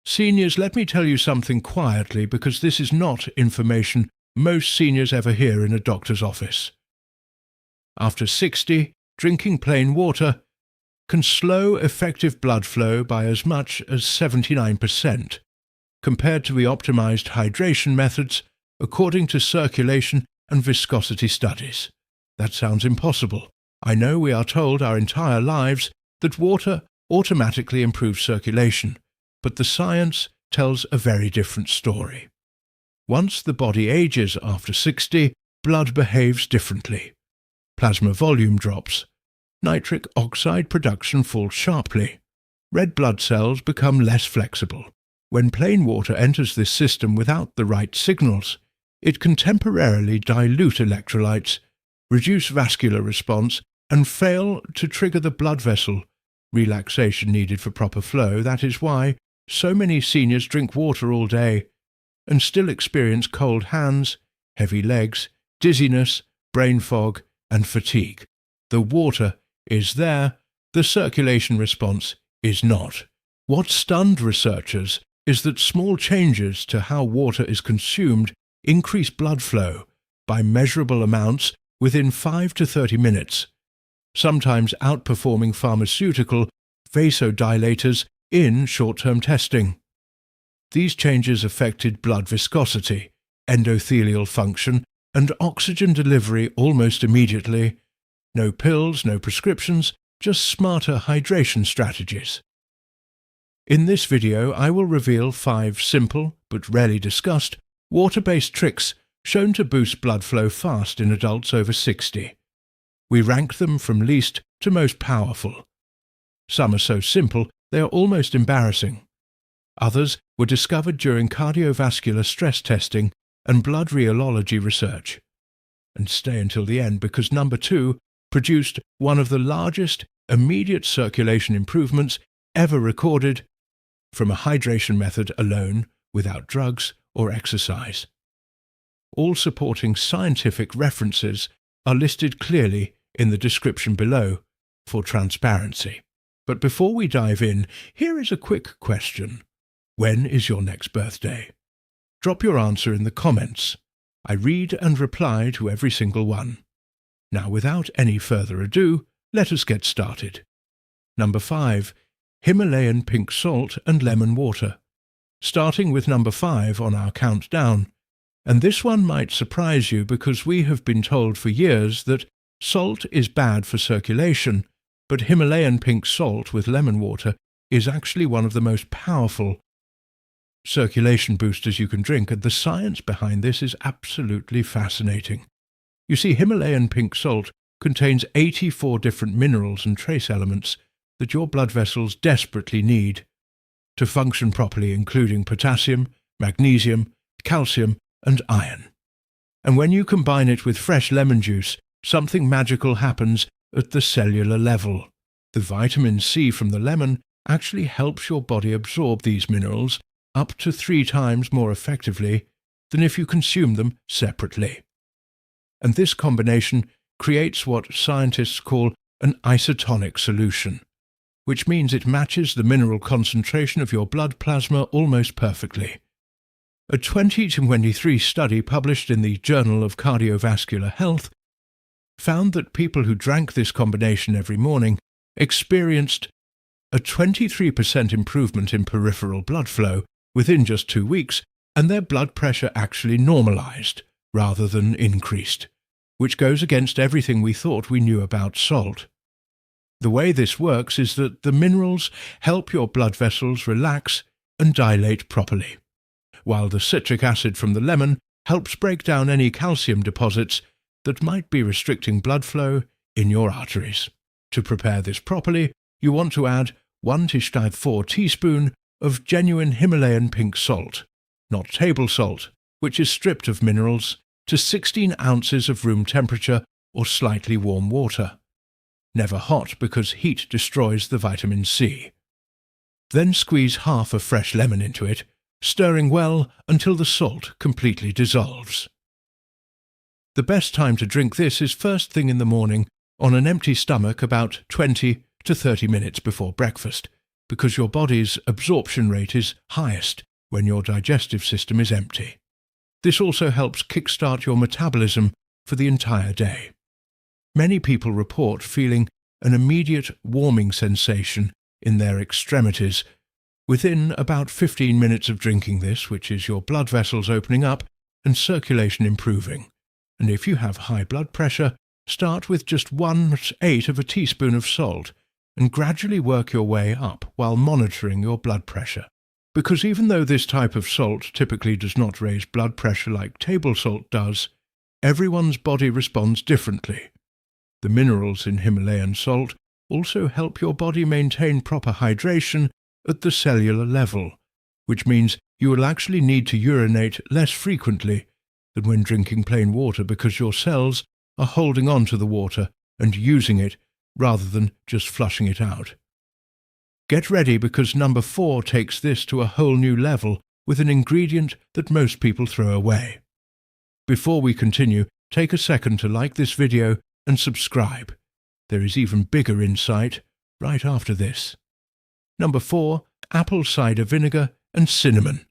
Seniors, let me tell you something quietly, because this is not information most seniors ever hear in a doctor's office. After 60, drinking plain water can slow effective blood flow by as much as 79%, compared to the optimized hydration methods according to circulation and viscosity studies. That sounds impossible. I know we are told our entire lives that water automatically improves circulation, but the science tells a very different story. Once the body ages after 60, blood behaves differently. Plasma volume drops. Nitric oxide production falls sharply. Red blood cells become less flexible. When plain water enters this system without the right signals, it can temporarily dilute electrolytes, reduce vascular response, and fail to trigger the blood vessel relaxation needed for proper flow. That is why so many seniors drink water all day and still experience cold hands, heavy legs, dizziness, brain fog, and fatigue. The water is there, the circulation response is not. What stunned researchers is that small changes to how water is consumed increase blood flow by measurable amounts within 5 to 30 minutes, sometimes outperforming pharmaceutical vasodilators in short-term testing. These changes affected blood viscosity, endothelial function, and oxygen delivery almost immediately. No pills, no prescriptions, just smarter hydration strategies. In this video, I will reveal 5 simple, but rarely discussed, water-based tricks shown to boost blood flow fast in adults over 60. We rank them from least to most powerful. Some are so simple they are almost embarrassing. Others were discovered during cardiovascular stress testing and blood rheology research. And stay until the end, because number 2 produced one of the largest immediate circulation improvements ever recorded from a hydration method alone, without drugs or exercise. All supporting scientific references are listed clearly in the description below for transparency. But before we dive in, here is a quick question. When is your next birthday? Drop your answer in the comments. I read and reply to every single one. Now, without any further ado, let us get started. Number 5. Himalayan pink salt and lemon water. Starting with number 5 on our countdown. And this one might surprise you, because we have been told for years that salt is bad for circulation, but Himalayan pink salt with lemon water is actually one of the most powerful circulation boosters you can drink, and the science behind this is absolutely fascinating. You see, Himalayan pink salt contains 84 different minerals and trace elements that your blood vessels desperately need to function properly, including potassium, magnesium, calcium, and iron. And when you combine it with fresh lemon juice, something magical happens at the cellular level. The vitamin C from the lemon actually helps your body absorb these minerals up to 3 times more effectively than if you consume them separately. And this combination creates what scientists call an isotonic solution, which means it matches the mineral concentration of your blood plasma almost perfectly. A 2023 study published in the Journal of Cardiovascular Health found that people who drank this combination every morning experienced a 23% improvement in peripheral blood flow within just 2 weeks, and their blood pressure actually normalized rather than increased, which goes against everything we thought we knew about salt. The way this works is that the minerals help your blood vessels relax and dilate properly, while the citric acid from the lemon helps break down any calcium deposits that might be restricting blood flow in your arteries. To prepare this properly, you want to add 1 to 4 teaspoons of genuine Himalayan pink salt, not table salt, which is stripped of minerals, to 16 ounces of room temperature or slightly warm water. Never hot, because heat destroys the vitamin C. Then squeeze half a fresh lemon into it, stirring well until the salt completely dissolves. The best time to drink this is first thing in the morning on an empty stomach, about 20 to 30 minutes before breakfast, because your body's absorption rate is highest when your digestive system is empty. This also helps kickstart your metabolism for the entire day. Many people report feeling an immediate warming sensation in their extremities within about 15 minutes of drinking this, which is your blood vessels opening up and circulation improving. And if you have high blood pressure, start with just 1/8 of a teaspoon of salt and gradually work your way up while monitoring your blood pressure. Because even though this type of salt typically does not raise blood pressure like table salt does, everyone's body responds differently. The minerals in Himalayan salt also help your body maintain proper hydration at the cellular level, which means you will actually need to urinate less frequently than when drinking plain water because your cells are holding on to the water and using it rather than just flushing it out. Get ready because number 4 takes this to a whole new level with an ingredient that most people throw away. Before we continue, take a second to like this video and subscribe. There is even bigger insight right after this. Number 4, apple cider vinegar and cinnamon.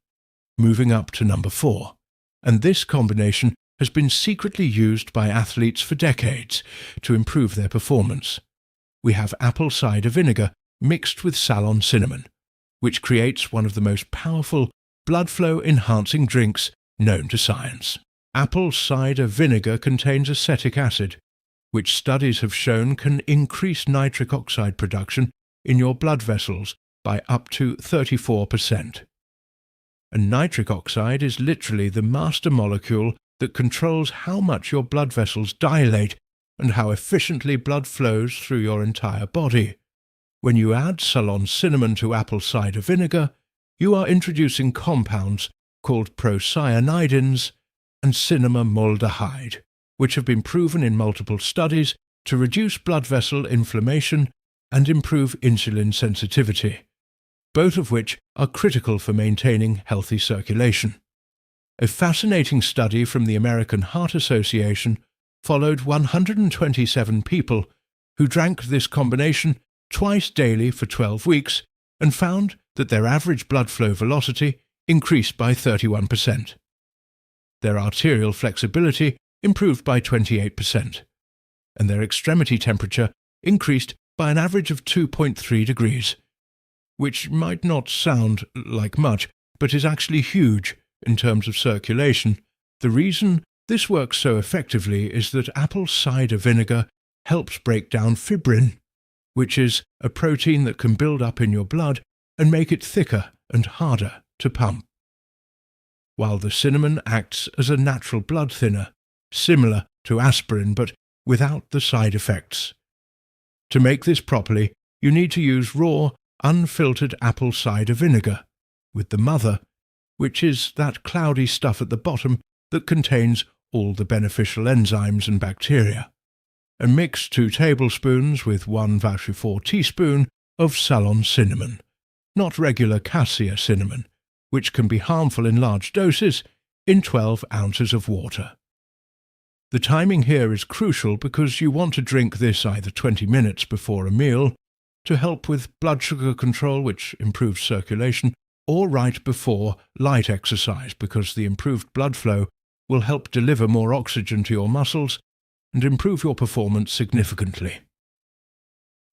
Moving up to number 4. And this combination has been secretly used by athletes for decades to improve their performance. We have apple cider vinegar mixed with Ceylon cinnamon, which creates one of the most powerful blood flow enhancing drinks known to science. Apple cider vinegar contains acetic acid, which studies have shown can increase nitric oxide production in your blood vessels by up to 34%. And nitric oxide is literally the master molecule that controls how much your blood vessels dilate and how efficiently blood flows through your entire body. When you add Ceylon cinnamon to apple cider vinegar, you are introducing compounds called procyanidins and cinnamaldehyde, which have been proven in multiple studies to reduce blood vessel inflammation and improve insulin sensitivity, both of which are critical for maintaining healthy circulation. A fascinating study from the American Heart Association followed 127 people who drank this combination twice daily for 12 weeks and found that their average blood flow velocity increased by 31%. Their arterial flexibility improved by 28%, and their extremity temperature increased by an average of 2.3 degrees, which might not sound like much, but is actually huge in terms of circulation. The reason this works so effectively is that apple cider vinegar helps break down fibrin, which is a protein that can build up in your blood and make it thicker and harder to pump. While the cinnamon acts as a natural blood thinner, similar to aspirin but without the side effects. To make this properly, you need to use raw, unfiltered apple cider vinegar, with the mother, which is that cloudy stuff at the bottom that contains all the beneficial enzymes and bacteria, and mix 2 tablespoons with 1/4 teaspoon of Ceylon cinnamon, not regular cassia cinnamon, which can be harmful in large doses, in 12 ounces of water. The timing here is crucial because you want to drink this either 20 minutes before a meal to help with blood sugar control, which improves circulation, or right before light exercise because the improved blood flow will help deliver more oxygen to your muscles and improve your performance significantly.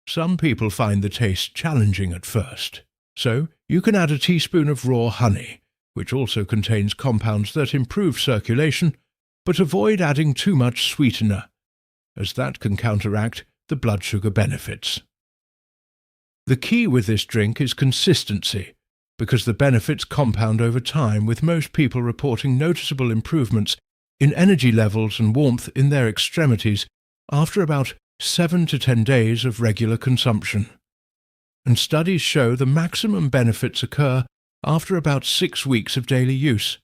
Some people find the taste challenging at first, so you can add a teaspoon of raw honey, which also contains compounds that improve circulation, but avoid adding too much sweetener, as that can counteract the blood sugar benefits. The key with this drink is consistency, because the benefits compound over time, with most people reporting noticeable improvements in energy levels and warmth in their extremities after about 7 to 10 days of regular consumption. And studies show the maximum benefits occur after about 6 weeks of daily use.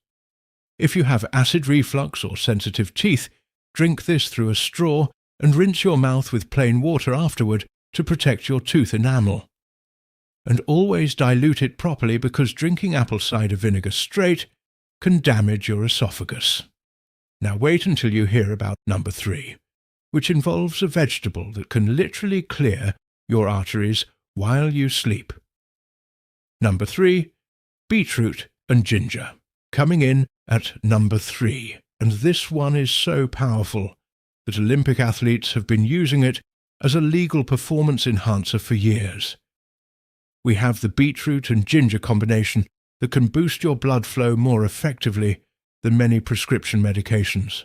If you have acid reflux or sensitive teeth, drink this through a straw and rinse your mouth with plain water afterward to protect your tooth enamel. And always dilute it properly because drinking apple cider vinegar straight can damage your esophagus. Now wait until you hear about number 3, which involves a vegetable that can literally clear your arteries while you sleep. Number 3, beetroot and ginger, coming in at number 3. And this one is so powerful that Olympic athletes have been using it as a legal performance enhancer for years. We have the beetroot and ginger combination that can boost your blood flow more effectively than many prescription medications.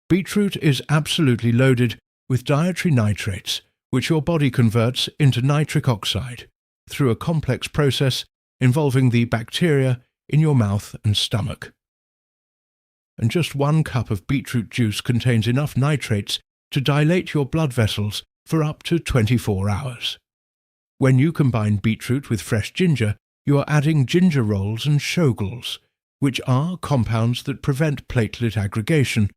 Beetroot is absolutely loaded with dietary nitrates, which your body converts into nitric oxide through a complex process involving the bacteria in your mouth and stomach. And just 1 cup of beetroot juice contains enough nitrates to dilate your blood vessels for up to 24 hours. When you combine beetroot with fresh ginger, you are adding ginger rolls and shoggols, which are compounds that prevent platelet aggregation,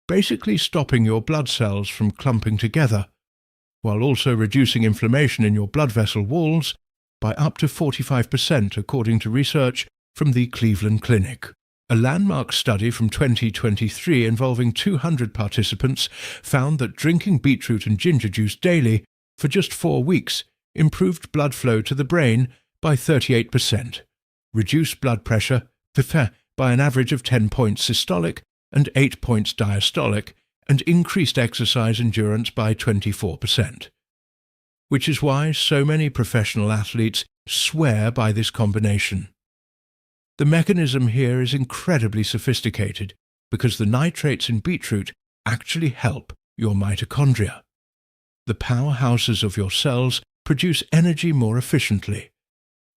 basically stopping your blood cells from clumping together, while also reducing inflammation in your blood vessel walls by up to 45% according to research from the Cleveland Clinic. A landmark study from 2023 involving 200 participants found that drinking beetroot and ginger juice daily for just 4 weeks improved blood flow to the brain by 38%, reduced blood pressure by an average of 10 points systolic and 8 points diastolic, and increased exercise endurance by 24%. Which is why so many professional athletes swear by this combination. The mechanism here is incredibly sophisticated because the nitrates in beetroot actually help your mitochondria. The powerhouses of your cells produce energy more efficiently,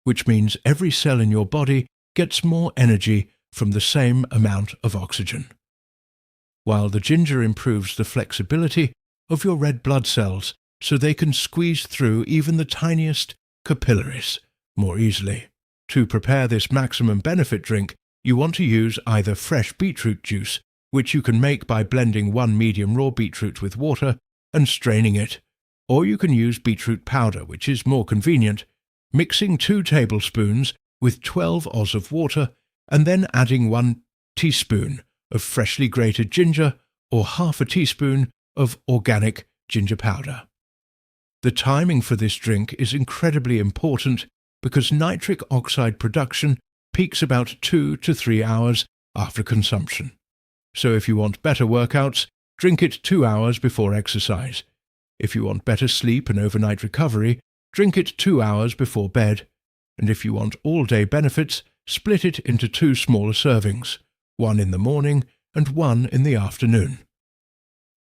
which means every cell in your body gets more energy from the same amount of oxygen. While the ginger improves the flexibility of your red blood cells so they can squeeze through even the tiniest capillaries more easily. To prepare this maximum benefit drink, you want to use either fresh beetroot juice, which you can make by blending 1 medium raw beetroot with water and straining it, or you can use beetroot powder, which is more convenient, mixing 2 tablespoons with 12 oz of water and then adding 1 teaspoon of freshly grated ginger or half a teaspoon of organic ginger powder. The timing for this drink is incredibly important because nitric oxide production peaks about 2 to 3 hours after consumption. So if you want better workouts, drink it 2 hours before exercise. If you want better sleep and overnight recovery, drink it 2 hours before bed. And if you want all-day benefits, split it into 2 smaller servings, 1 in the morning and 1 in the afternoon.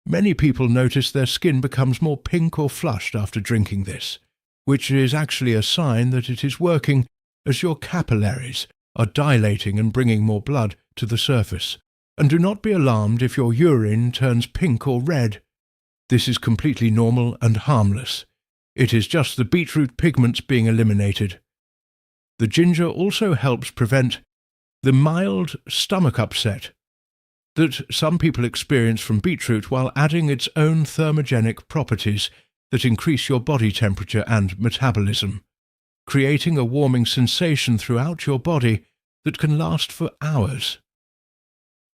Many people notice their skin becomes more pink or flushed after drinking this, which is actually a sign that it is working as your capillaries are dilating and bringing more blood to the surface. And do not be alarmed if your urine turns pink or red. This is completely normal and harmless. It is just the beetroot pigments being eliminated. The ginger also helps prevent the mild stomach upset that some people experience from beetroot while adding its own thermogenic properties that increase your body temperature and metabolism, creating a warming sensation throughout your body that can last for hours.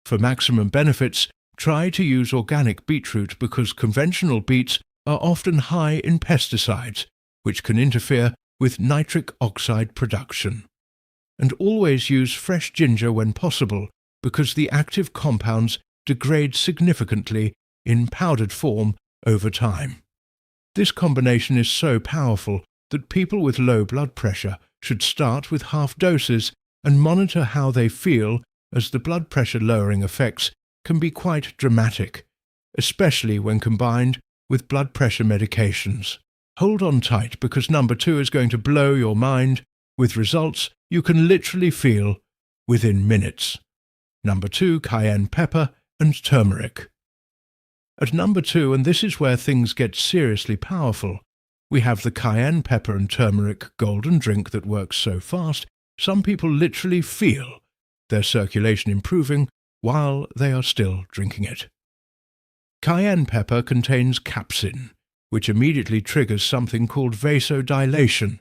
For maximum benefits, try to use organic beetroot because conventional beets are often high in pesticides, which can interfere with nitric oxide production. And always use fresh ginger when possible because the active compounds degrade significantly in powdered form over time. This combination is so powerful that people with low blood pressure should start with half doses and monitor how they feel, as the blood pressure lowering effects can be quite dramatic, especially when combined with blood pressure medications. Hold on tight because number 2 is going to blow your mind with results you can literally feel within minutes. Number 2, cayenne pepper and turmeric. At number 2, and this is where things get seriously powerful, we have the cayenne pepper and turmeric golden drink that works so fast, some people literally feel their circulation improving while they are still drinking it. Cayenne pepper contains capsaicin, which immediately triggers something called vasodilation,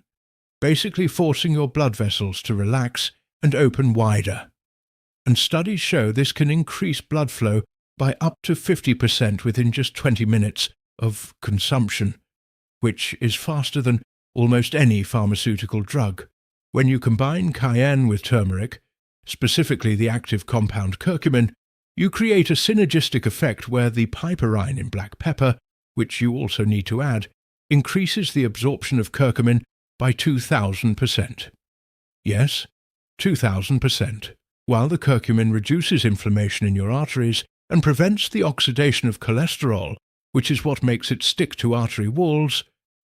basically forcing your blood vessels to relax and open wider. And studies show this can increase blood flow by up to 50% within just 20 minutes of consumption, which is faster than almost any pharmaceutical drug. When you combine cayenne with turmeric, specifically the active compound curcumin, you create a synergistic effect where the piperine in black pepper, which you also need to add, increases the absorption of curcumin by 2,000%. Yes, 2,000%, while the curcumin reduces inflammation in your arteries and prevents the oxidation of cholesterol, which is what makes it stick to artery walls.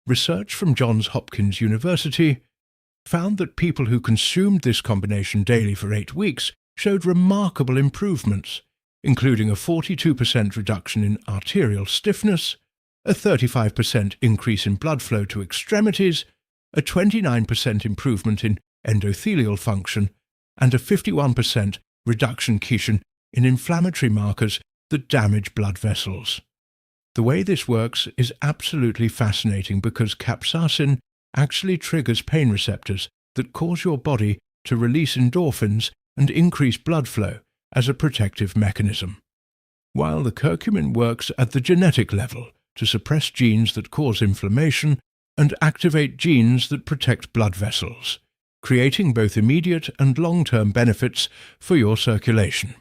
Research from Johns Hopkins University found that people who consumed this combination daily for 8 weeks showed remarkable improvements, including a 42% reduction in arterial stiffness, a 35% increase in blood flow to extremities, a 29% improvement in endothelial function, and a 51% reduction in inflammatory markers that damage blood vessels. The way this works is absolutely fascinating because capsaicin actually triggers pain receptors that cause your body to release endorphins and increase blood flow as a protective mechanism, while the curcumin works at the genetic level to suppress genes that cause inflammation and activate genes that protect blood vessels, creating both immediate and long-term benefits for your circulation.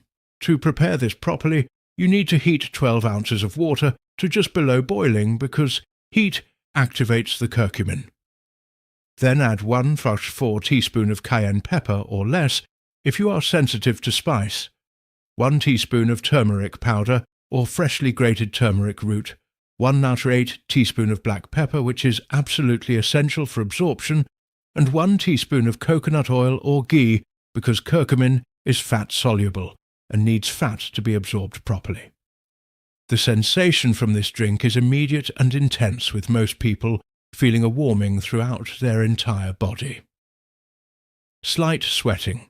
To prepare this properly, you need to heat 12 ounces of water to just below boiling because heat activates the curcumin. Then add 1/4 teaspoon of cayenne pepper or less if you are sensitive to spice, 1 teaspoon of turmeric powder or freshly grated turmeric root, 1/8 teaspoon of black pepper, which is absolutely essential for absorption, and 1 teaspoon of coconut oil or ghee because curcumin is fat-soluble and needs fat to be absorbed properly. The sensation from this drink is immediate and intense, with most people feeling a warming throughout their entire body. Slight sweating,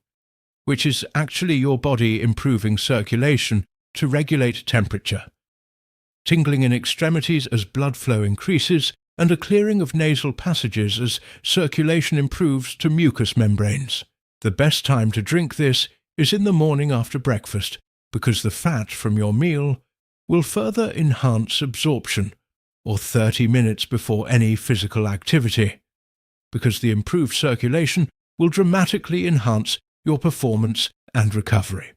which is actually your body improving circulation to regulate temperature. Tingling in extremities as blood flow increases, and a clearing of nasal passages as circulation improves to mucous membranes. The best time to drink this is in the morning after breakfast, because the fat from your meal will further enhance absorption, or 30 minutes before any physical activity, because the improved circulation will dramatically enhance your performance and recovery.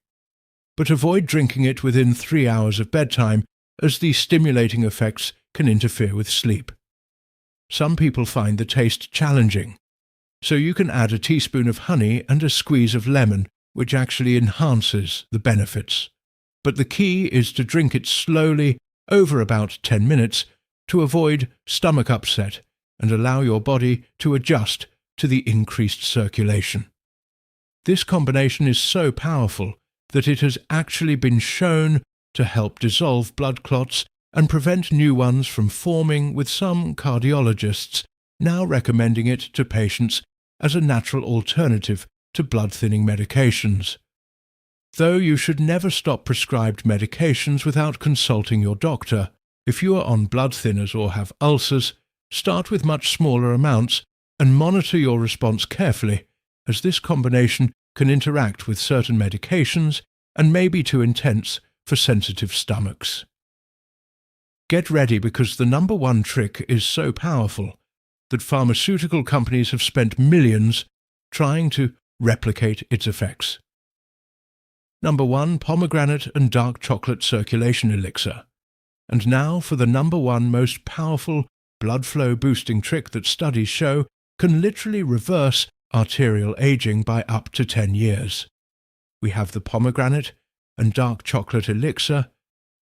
But avoid drinking it within 3 hours of bedtime, as the stimulating effects can interfere with sleep. Some people find the taste challenging, so you can add a teaspoon of honey and a squeeze of lemon, which actually enhances the benefits. But the key is to drink it slowly over about 10 minutes to avoid stomach upset and allow your body to adjust to the increased circulation. This combination is so powerful that it has actually been shown to help dissolve blood clots and prevent new ones from forming, with some cardiologists now recommending it to patients as a natural alternative to blood-thinning medications. Though you should never stop prescribed medications without consulting your doctor. If you are on blood thinners or have ulcers, start with much smaller amounts and monitor your response carefully, as this combination can interact with certain medications and may be too intense for sensitive stomachs. Get ready, because the #1 trick is so powerful that pharmaceutical companies have spent millions trying to replicate its effects. 1. Pomegranate and dark chocolate circulation elixir. And now for the #1 most powerful blood flow boosting trick that studies show can literally reverse arterial aging by up to 10 years. We have the pomegranate and dark chocolate elixir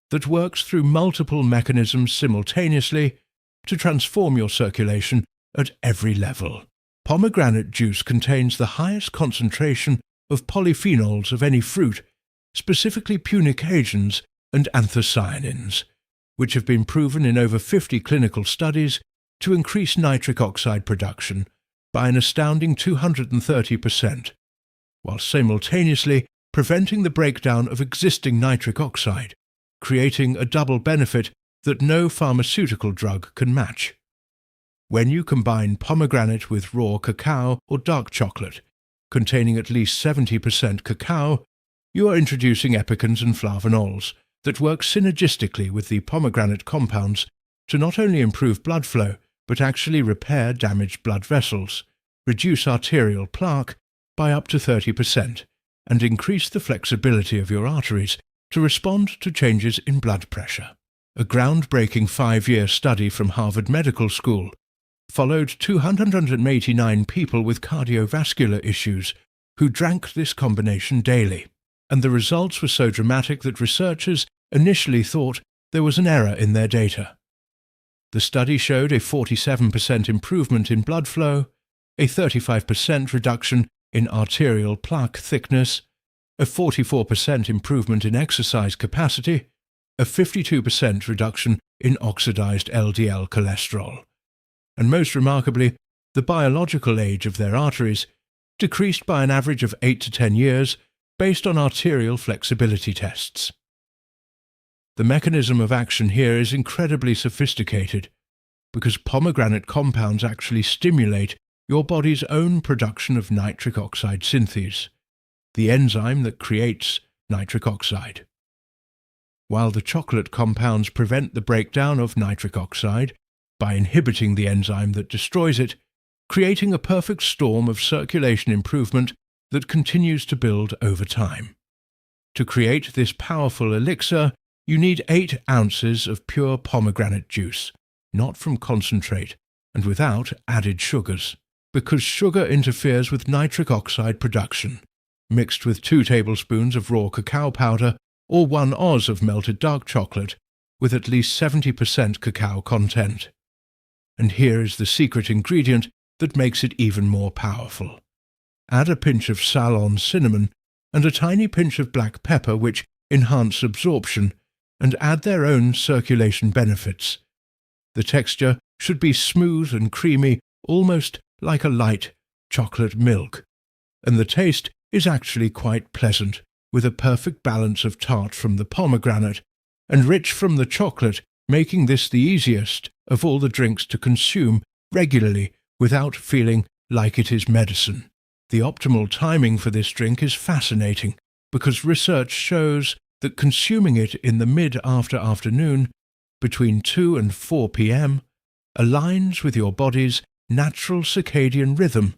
that works through multiple mechanisms simultaneously to transform your circulation at every level. Pomegranate juice contains the highest concentration of polyphenols of any fruit, specifically punic agents and anthocyanins, which have been proven in over 50 clinical studies to increase nitric oxide production by an astounding 230%, while simultaneously preventing the breakdown of existing nitric oxide, creating a double benefit that no pharmaceutical drug can match. When you combine pomegranate with raw cacao or dark chocolate, containing at least 70% cacao, you are introducing epicans and flavonols that work synergistically with the pomegranate compounds to not only improve blood flow, but actually repair damaged blood vessels, reduce arterial plaque by up to 30% and increase the flexibility of your arteries to respond to changes in blood pressure. A groundbreaking 5-year study from Harvard Medical School followed 289 people with cardiovascular issues who drank this combination daily, and the results were so dramatic that researchers initially thought there was an error in their data. The study showed a 47% improvement in blood flow, a 35% reduction in arterial plaque thickness, a 44% improvement in exercise capacity, a 52% reduction in oxidized LDL cholesterol, and most remarkably, the biological age of their arteries decreased by an average of 8 to 10 years based on arterial flexibility tests. The mechanism of action here is incredibly sophisticated because pomegranate compounds actually stimulate your body's own production of nitric oxide synthase, the enzyme that creates nitric oxide. While the chocolate compounds prevent the breakdown of nitric oxide by inhibiting the enzyme that destroys it, creating a perfect storm of circulation improvement that continues to build over time. To create this powerful elixir, you need 8 ounces of pure pomegranate juice, not from concentrate and without added sugars, because sugar interferes with nitric oxide production, mixed with 2 tablespoons of raw cacao powder or 1 oz of melted dark chocolate with at least 70% cacao content. And here is the secret ingredient that makes it even more powerful. Add a pinch of Ceylon cinnamon and a tiny pinch of black pepper which enhance absorption and add their own circulation benefits. The texture should be smooth and creamy, almost like a light chocolate milk, and the taste is actually quite pleasant, with a perfect balance of tart from the pomegranate and rich from the chocolate, making this the easiest of all the drinks to consume regularly without feeling like it is medicine. The optimal timing for this drink is fascinating because research shows that consuming it in the mid-afternoon between 2 and 4 p.m. aligns with your body's natural circadian rhythm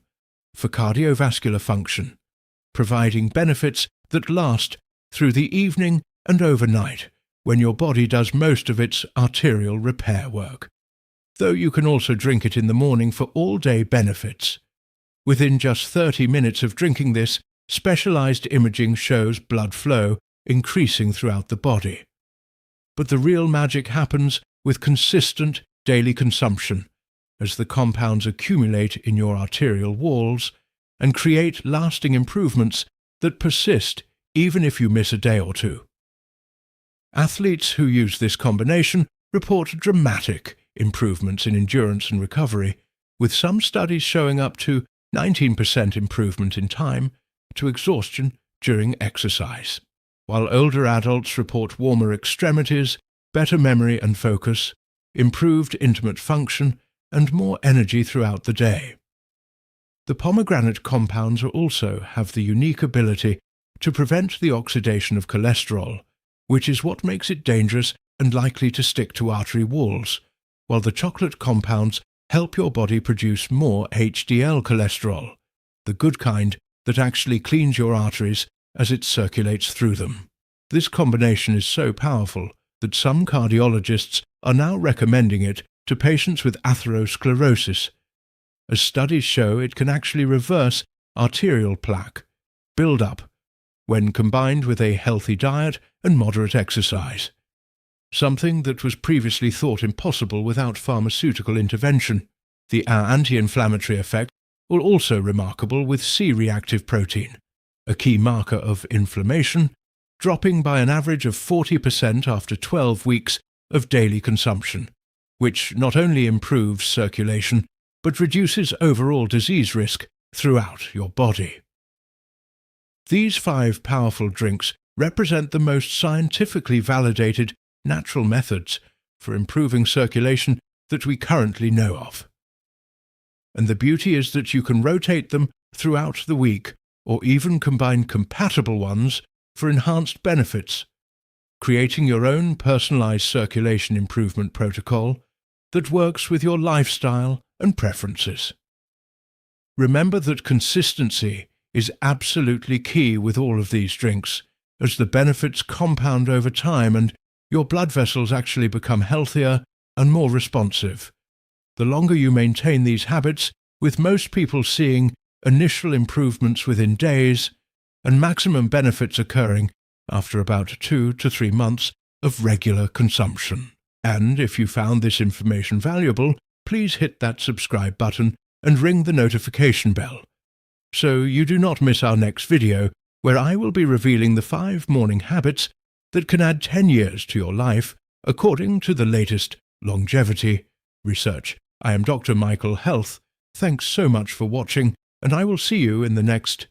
for cardiovascular function, providing benefits that last through the evening and overnight when your body does most of its arterial repair work, though you can also drink it in the morning for all-day benefits. Within just 30 minutes of drinking this, specialized imaging shows blood flow increasing throughout the body. But the real magic happens with consistent daily consumption, as the compounds accumulate in your arterial walls and create lasting improvements that persist even if you miss a day or two. Athletes who use this combination report dramatic improvements in endurance and recovery, with some studies showing up to 19% improvement in time to exhaustion during exercise, while older adults report warmer extremities, better memory and focus, improved intimate function, and more energy throughout the day. The pomegranate compounds also have the unique ability to prevent the oxidation of cholesterol, which is what makes it dangerous and likely to stick to artery walls, while the chocolate compounds help your body produce more HDL cholesterol, the good kind that actually cleans your arteries as it circulates through them. This combination is so powerful that some cardiologists are now recommending it to patients with atherosclerosis, as studies show it can actually reverse arterial plaque build-up when combined with a healthy diet and moderate exercise, something that was previously thought impossible without pharmaceutical intervention. The anti-inflammatory effect are also remarkable with C-reactive protein, a key marker of inflammation, dropping by an average of 40% after 12 weeks of daily consumption, which not only improves circulation but reduces overall disease risk throughout your body. These 5 powerful drinks represent the most scientifically validated natural methods for improving circulation that we currently know of. And the beauty is that you can rotate them throughout the week or even combine compatible ones for enhanced benefits, creating your own personalized circulation improvement protocol that works with your lifestyle and preferences. Remember that consistency is absolutely key with all of these drinks, as the benefits compound over time and your blood vessels actually become healthier and more responsive. The longer you maintain these habits, with most people seeing initial improvements within days and maximum benefits occurring after about 2 to 3 months of regular consumption. And if you found this information valuable, please hit that subscribe button and ring the notification bell, so you do not miss our next video, where I will be revealing the 5 morning habits that can add 10 years to your life, according to the latest longevity research. I am Dr. Michael Health. Thanks so much for watching, and I will see you in the next